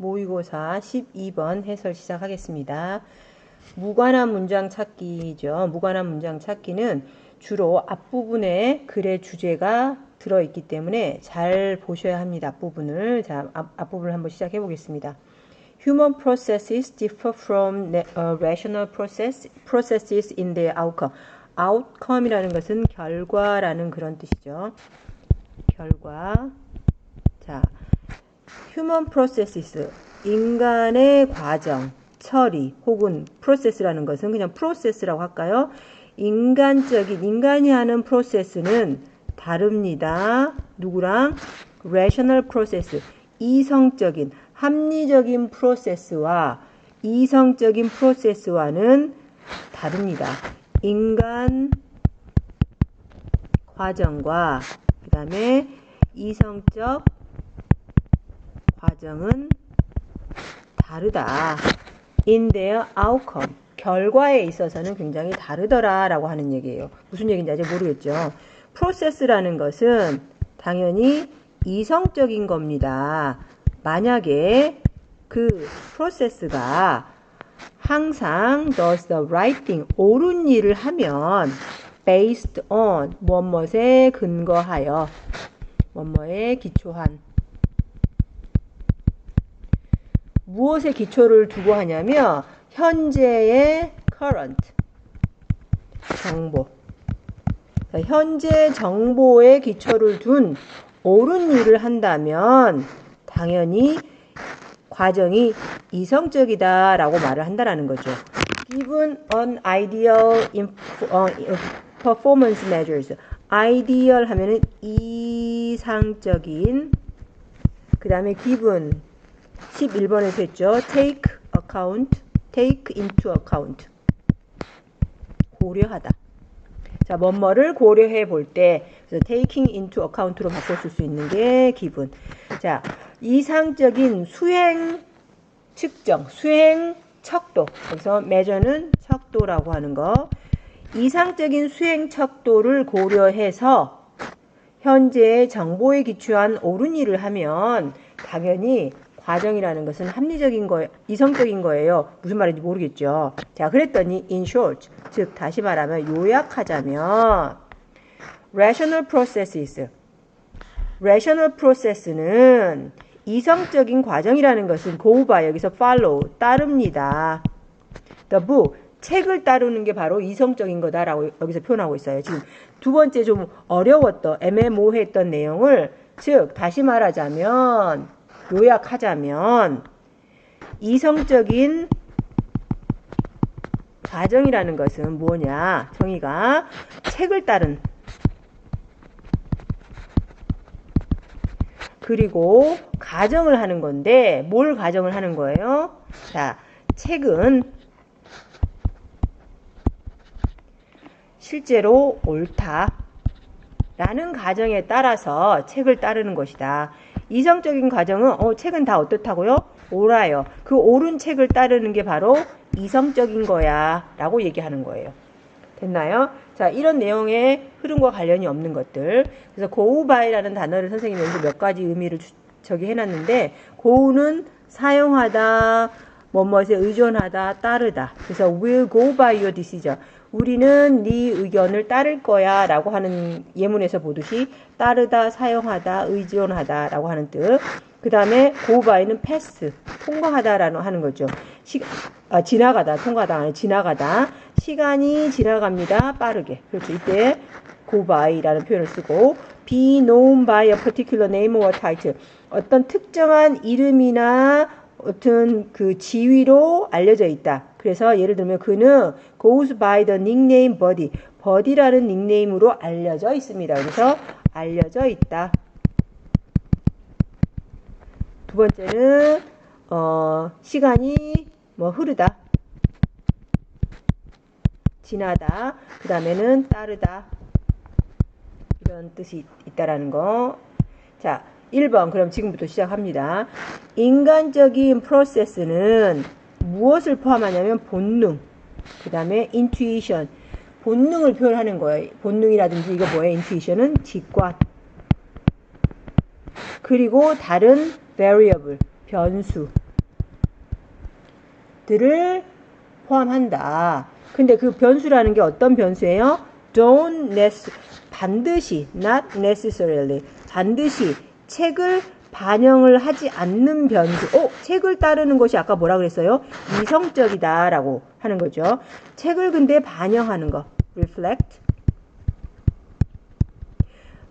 모의고사 12번 해설 시작하겠습니다. 무관한 문장 찾기죠. 무관한 문장 찾기는 주로 앞부분에 글의 주제가 들어있기 때문에 잘 보셔야 합니다. 앞부분을. 자, 앞부분을 한번 시작해 보겠습니다. Human processes differ from rational processes in their outcome. outcome이라는 것은 결과라는 그런 뜻이죠. 결과. 자, human processes, 인간의 과정, 처리 혹은 process라는 것은 그냥 process라고 할까요? 인간이 하는 process는 다릅니다. 누구랑? rational process, 이성적인, 합리적인 process와 이성적인 process와는 다릅니다. 인간 과정과 그 다음에 이성적 과정은 다르다. In their outcome. 결과에 있어서는 굉장히 다르더라 라고 하는 얘기예요. 무슨 얘기인지 아직 모르겠죠. 프로세스라는 것은 당연히 이성적인 겁니다. 만약에 그 프로세스가 항상 does the right thing, 옳은 일을 하면 based on, 뭐뭐에 근거하여, 뭐뭐에 기초한, 무엇에 기초를 두고 하냐면 현재의 current 정보, 현재 정보에 기초를 둔 옳은 일을 한다면 당연히 과정이 이성적이다 라고 말을 한다라는 거죠. Given an ideal performance measures, ideal 하면은 이상적인, 그 다음에 given 11번에서 했죠. take into account. 고려하다. 자, 뭐뭐를 고려해 볼 때, 그래서 taking into account로 바꿔 쓸 수 있는 게 given. 자, 이상적인 수행 측정, 수행 척도. 그래서 measure는 척도라고 하는 거. 이상적인 수행 척도를 고려해서 현재의 정보에 기초한 옳은 일을 하면 당연히 과정이라는 것은 합리적인 거예요. 이성적인 거예요. 무슨 말인지 모르겠죠. 자, 그랬더니 in short, 즉 다시 말하면 요약하자면 rational process는 이성적인 과정이라는 것은 go by, 여기서 follow, 따릅니다. the book, 책을 따르는 게 바로 이성적인 거다라고 여기서 표현하고 있어요. 지금 두 번째 좀 어려웠던, 애매모호했던 내용을, 즉 다시 말하자면, 요약하자면 이성적인 과정이라는 것은 뭐냐? 정의가 책을 따른, 그리고 가정을 하는 건데 뭘 가정을 하는 거예요? 자, 책은 실제로 옳다라는 가정에 따라서 책을 따르는 것이다. 이성적인 과정은 책은 다 어떻다고요? 옳아요. 그 옳은 책을 따르는 게 바로 이성적인 거야 라고 얘기하는 거예요. 됐나요? 자, 이런 내용의 흐름과 관련이 없는 것들. 그래서 go by라는 단어를 선생님이 여기서 몇 가지 의미를 저기 해놨는데, go는 사용하다, 뭐뭐에 의존하다, 따르다. 그래서 will go by your decision. 우리는 네 의견을 따를 거야 라고 하는 예문에서 보듯이 따르다, 사용하다, 의존하다 라고 하는 뜻. 그 다음에 go by는 pass, 통과하다 라는 하는 거죠. 지나가다, 통과하다 아니 지나가다. 시간이 지나갑니다. 빠르게. 그렇죠. 이때 go by라는 표현을 쓰고, be known by a particular name or title. 어떤 특정한 이름이나 어떤 그 지위로 알려져 있다. 그래서 예를 들면 그는 goes by the nickname Buddy. Buddy라는 닉네임으로 알려져 있습니다. 그래서 알려져 있다. 두 번째는 시간이 흐르다, 지나다. 그 다음에는 따르다. 이런 뜻이 있다라는 거. 자, 1번 그럼 지금부터 시작합니다. 인간적인 프로세스는 무엇을 포함하냐면 본능, 그 다음에 intuition, 본능을 표현하는 거예요. 본능이라든지 이거 뭐예요? intuition은 직관, 그리고 다른 variable, 변수, 것들을 포함한다. 근데 그 변수라는 게 어떤 변수예요? 반드시, not necessarily, 반드시 책을 반영을 하지 않는 변수. 책을 따르는 것이 아까 뭐라 그랬어요? 이성적이다 라고 하는 거죠. 책을 근데 반영하는 거, reflect.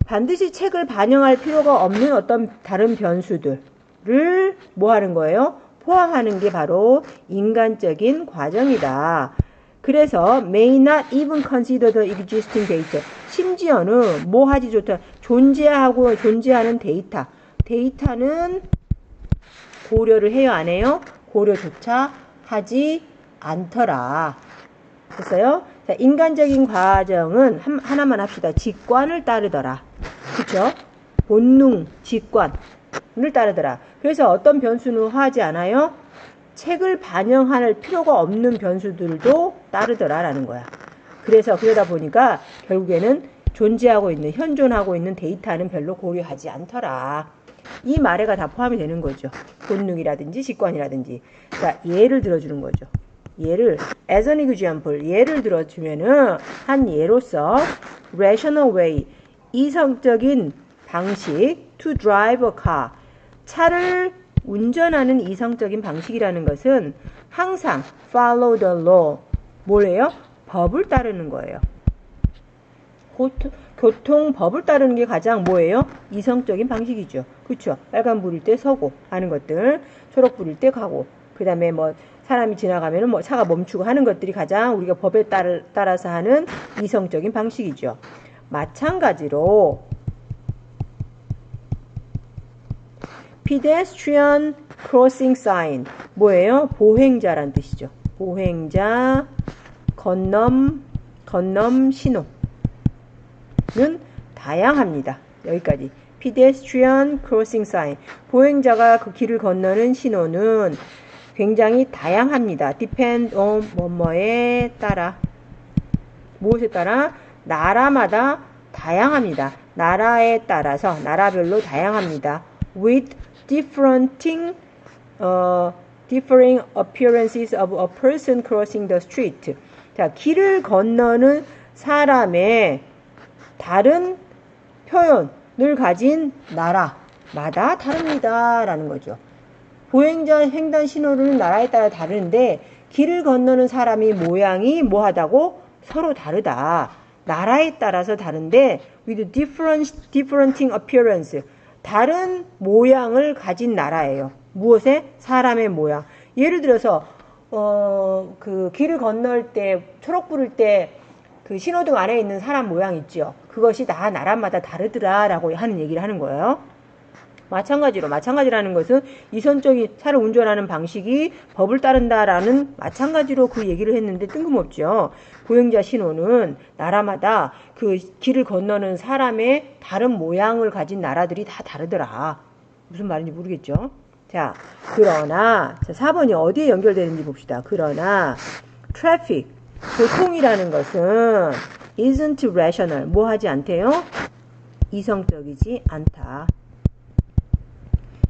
반드시 책을 반영할 필요가 없는 어떤 다른 변수들을 뭐 하는 거예요? 포함하는 게 바로 인간적인 과정이다. 그래서 may not even consider the existing data. 심지어는 뭐 하지 좋다. 존재하는 데이터. 데이터는 고려를 해요, 안 해요? 고려조차 하지 않더라. 됐어요? 자, 인간적인 과정은 하나만 합시다. 직관을 따르더라. 그쵸? 본능, 직관을 따르더라. 그래서 어떤 변수는 하지 않아요? 책을 반영할 필요가 없는 변수들도 따르더라 라는 거야. 그래서 그러다 보니까 결국에는 존재하고 있는, 현존하고 있는 데이터는 별로 고려하지 않더라. 이 말에가 다 포함이 되는 거죠. 본능이라든지 직관이라든지. 자, 예를 들어주는 거죠. 예를, as an example, 예를 들어주면은, 한 예로서, rational way, 이성적인 방식, to drive a car, 차를 운전하는 이성적인 방식이라는 것은 항상 follow the law, 뭐예요? 법을 따르는 거예요. 교통법을 따르는 게 가장 뭐예요? 이성적인 방식이죠. 그쵸? 빨간 불일 때 서고 하는 것들, 초록 불일 때 가고, 그 다음에 뭐 사람이 지나가면은 뭐 차가 멈추고 하는 것들이 가장 우리가 법에 따라서 하는 이성적인 방식이죠. 마찬가지로 pedestrian crossing sign, 뭐예요? 보행자란 뜻이죠. 보행자 건넘 신호는 다양합니다. 여기까지. pedestrian crossing sign, 보행자가 그 길을 건너는 신호는 굉장히 다양합니다. depend on 뭐뭐에 따라, 무엇에 따라? 나라마다 다양합니다. 나라에 따라서 나라별로 다양합니다. with differing appearances of a person crossing the street. 자, 길을 건너는 사람의 다른 표현을 가진 나라마다 다릅니다. 라는 거죠. 보행자 횡단 신호는 나라에 따라 다른데 길을 건너는 사람이 모양이 뭐하다고? 서로 다르다. 나라에 따라서 다른데 with differing appearance, 다른 모양을 가진 나라예요. 무엇에? 사람의 모양. 예를 들어서 그 길을 건널 때 초록 불을 때 그 신호등 안에 있는 사람 모양 있죠. 그것이 다 나라마다 다르더라라고 하는 얘기를 하는 거예요. 마찬가지라는 것은 이성적인 차를 운전하는 방식이 법을 따른다라는 마찬가지로 그 얘기를 했는데 뜬금없죠. 보행자 신호는 나라마다 그 길을 건너는 사람의 다른 모양을 가진 나라들이 다 다르더라. 무슨 말인지 모르겠죠. 자, 그러나 자, 4번이 어디에 연결되는지 봅시다. 그러나 traffic, 교통이라는 것은 isn't rational, 뭐 하지 않대요? 이성적이지 않다.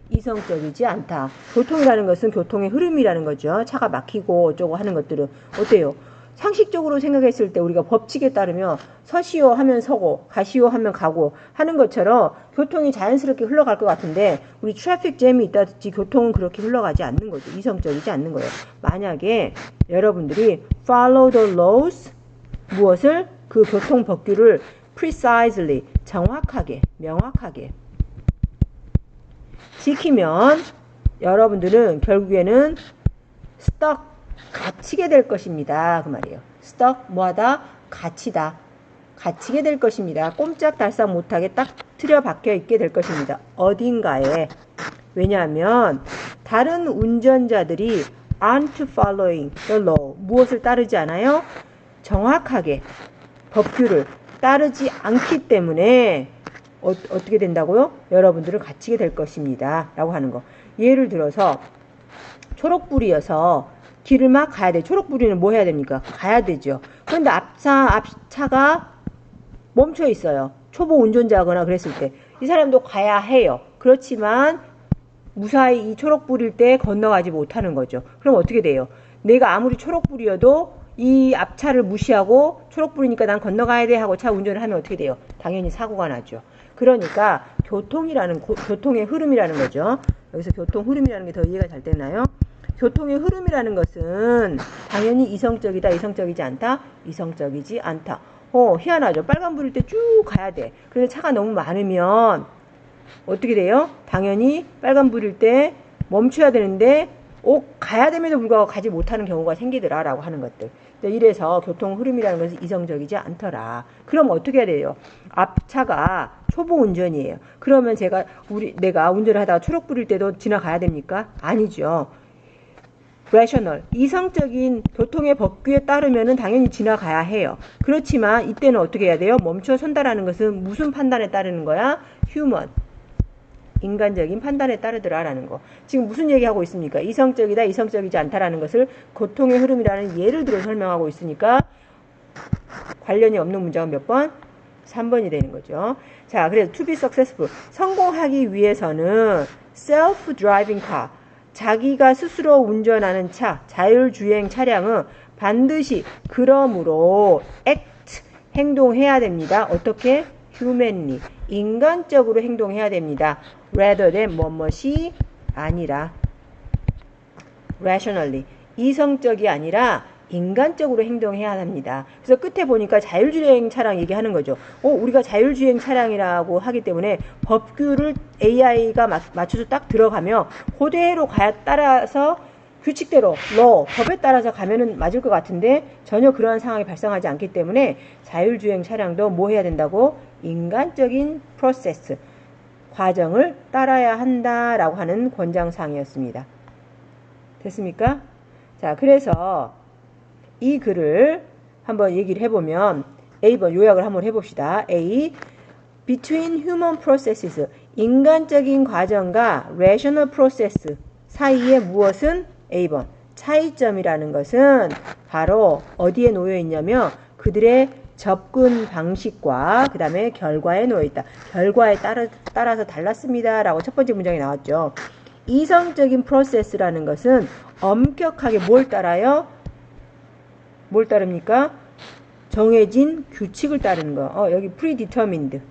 이성적이지 않다. 교통이라는 것은 교통의 흐름이라는 거죠. 차가 막히고 어쩌고 하는 것들은 어때요? 상식적으로 생각했을 때 우리가 법칙에 따르면 서시오 하면 서고 가시오 하면 가고 하는 것처럼 교통이 자연스럽게 흘러갈 것 같은데 우리 트래픽 잼이 있다든지 교통은 그렇게 흘러가지 않는 거죠. 이성적이지 않는 거예요. 만약에 여러분들이 follow the laws, 무엇을? 그 교통 법규를 precisely, 정확하게, 명확하게 지키면 여러분들은 결국에는 stuck, 갇히게 될 것입니다. 그 말이에요. stuck, 뭐하다? 갇히다. 갇히게 될 것입니다. 꼼짝달싹 못하게 딱 틀어박혀 있게 될 것입니다. 어딘가에. 왜냐하면 다른 운전자들이 aren't following the law, 무엇을 따르지 않아요? 정확하게 법규를 따르지 않기 때문에 어떻게 된다고요? 여러분들은 갇히게 될 것입니다. 라고 하는 거. 예를 들어서 초록불이어서 길을 막 가야 돼. 초록불이는 뭐 해야 됩니까? 가야 되죠. 그런데 앞차가 멈춰 있어요. 초보 운전자거나 그랬을 때. 이 사람도 가야 해요. 그렇지만 무사히 이 초록불일 때 건너가지 못하는 거죠. 그럼 어떻게 돼요? 내가 아무리 초록불이어도 이 앞차를 무시하고 초록불이니까 난 건너가야 돼 하고 차 운전을 하면 어떻게 돼요? 당연히 사고가 나죠. 그러니까 교통의 흐름이라는 거죠. 여기서 교통 흐름이라는 게 더 이해가 잘 되나요? 교통의 흐름이라는 것은 당연히 이성적이다, 이성적이지 않다? 이성적이지 않다. 희한하죠. 빨간불일 때 쭉 가야 돼. 그런데 차가 너무 많으면 어떻게 돼요? 당연히 빨간불일 때 멈춰야 되는데 가야 됨에도 불구하고 가지 못하는 경우가 생기더라 라고 하는 것들. 이래서 교통 흐름이라는 것은 이성적이지 않더라. 그럼 어떻게 해야 돼요? 앞차가 초보 운전이에요. 그러면 내가 운전을 하다가 초록불일 때도 지나가야 됩니까? 아니죠. rational, 이성적인 교통의 법규에 따르면은 당연히 지나가야 해요. 그렇지만 이때는 어떻게 해야 돼요? 멈춰 선다라는 것은 무슨 판단에 따르는 거야? human, 인간적인 판단에 따르더라라는 거. 지금 무슨 얘기하고 있습니까? 이성적이다, 이성적이지 않다라는 것을 교통의 흐름이라는 예를 들어 설명하고 있으니까 관련이 없는 문장은 몇 번? 3번이 되는 거죠. 자, 그래서 to be successful, 성공하기 위해서는 self-driving car, 자기가 스스로 운전하는 차, 자율주행 차량은 반드시 그러므로 act, 행동해야 됩니다. 어떻게? humanly, 인간적으로 행동해야 됩니다. rather than 뭐뭇이 아니라 rationally, 이성적이 아니라 인간적으로 행동해야 합니다. 그래서 끝에 보니까 자율주행 차량 얘기하는 거죠. 우리가 자율주행 차량이라고 하기 때문에 법규를 AI가 맞춰서 딱 들어가면 그대로 따라서 규칙대로 법에 따라서 가면은 맞을 것 같은데 전혀 그러한 상황이 발생하지 않기 때문에 자율주행 차량도 뭐 해야 된다고? 인간적인 프로세스, 과정을 따라야 한다라고 하는 권장사항이었습니다. 됐습니까? 자, 그래서 이 글을 한번 얘기를 해보면 A번 요약을 한번 해봅시다. A. Between human processes, 인간적인 과정과 rational process 사이에 무엇은? A번 차이점이라는 것은 바로 어디에 놓여 있냐면 그들의 접근 방식과 그 다음에 결과에 놓여 있다. 결과에 따라서 달랐습니다 라고 첫 번째 문장에 나왔죠. 이성적인 프로세스라는 것은 엄격하게 뭘 따라요? 뭘 따릅니까? 정해진 규칙을 따르는 거. 여기 predetermined,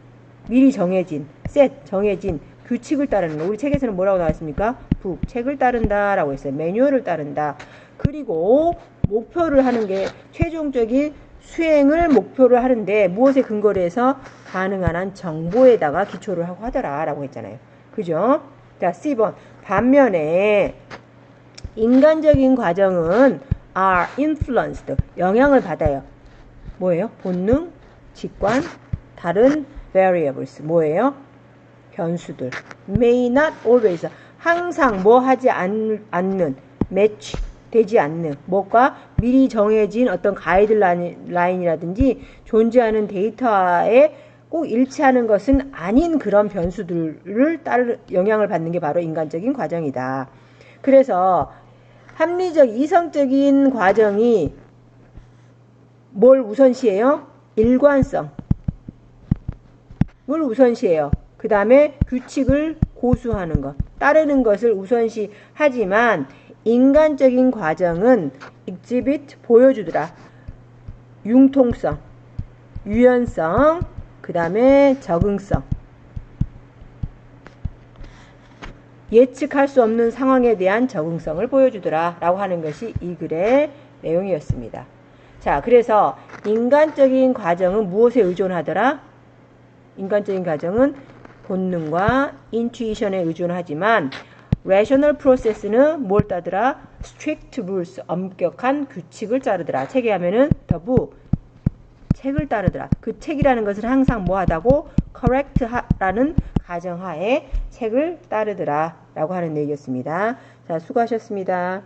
미리 정해진, set, 정해진 규칙을 따르는 거. 우리 책에서는 뭐라고 나왔습니까? 북, 책을 따른다 라고 했어요. 매뉴얼을 따른다. 그리고 목표를 하는 게 최종적인 수행을 목표를 하는데 무엇에 근거를 해서 가능한 한 정보에다가 기초를 하고 하더라 라고 했잖아요. 그죠? 자, C번. 반면에 인간적인 과정은 are influenced, 영향을 받아요. 뭐예요? 본능, 직관, 다른 variables. 뭐예요? 변수들. may not always, 항상 뭐 하지 않는, match 되지 않는, 뭐가 미리 정해진 어떤 가이드라인이라든지 존재하는 데이터에 꼭 일치하는 것은 아닌 그런 변수들을 영향을 받는 게 바로 인간적인 과정이다. 그래서 합리적, 이성적인 과정이 뭘 우선시해요? 일관성. 뭘 우선시해요? 그 다음에 규칙을 고수하는 것, 따르는 것을 우선시하지만 인간적인 과정은 exhibit, 보여주더라. 융통성, 유연성, 그 다음에 적응성. 예측할 수 없는 상황에 대한 적응성을 보여주더라 라고 하는 것이 이 글의 내용이었습니다. 자, 그래서 인간적인 과정은 무엇에 의존하더라? 인간적인 과정은 본능과 인투이션에 의존하지만 rational process는 뭘 따르더라? strict rules, 엄격한 규칙을 따르더라. 책에 하면은 the book, 책을 따르더라. 그 책이라는 것은 항상 뭐하다고? correct라는 가정하에 책을 따르더라 라고 하는 얘기였습니다. 자, 수고하셨습니다.